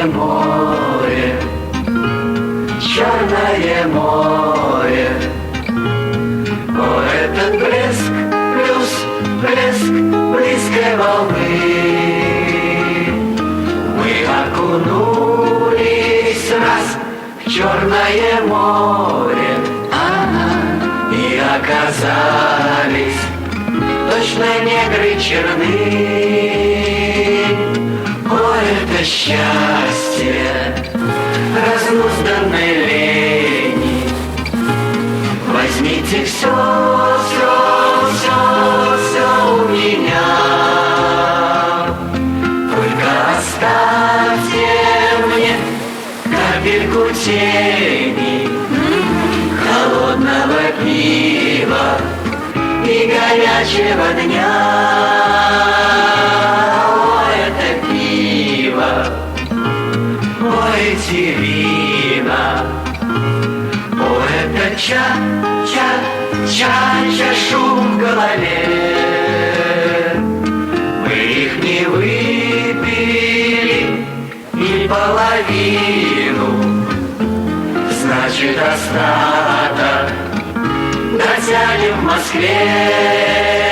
Черное море, Черное море. О, этот блеск плюс блеск близкой волны. Мы окунулись раз в Черное море, и оказались точно негры черны. О, это счастье разнузданной лени. Возьмите все, все, все, все у меня. Только оставьте мне капельку тени, холодного пива и горячего дня. О, это пиво, о, эти вина, о, это ча-ча-ча шум в голове. Мы их не выпили и половину, значит, остаток дотянем в Москве.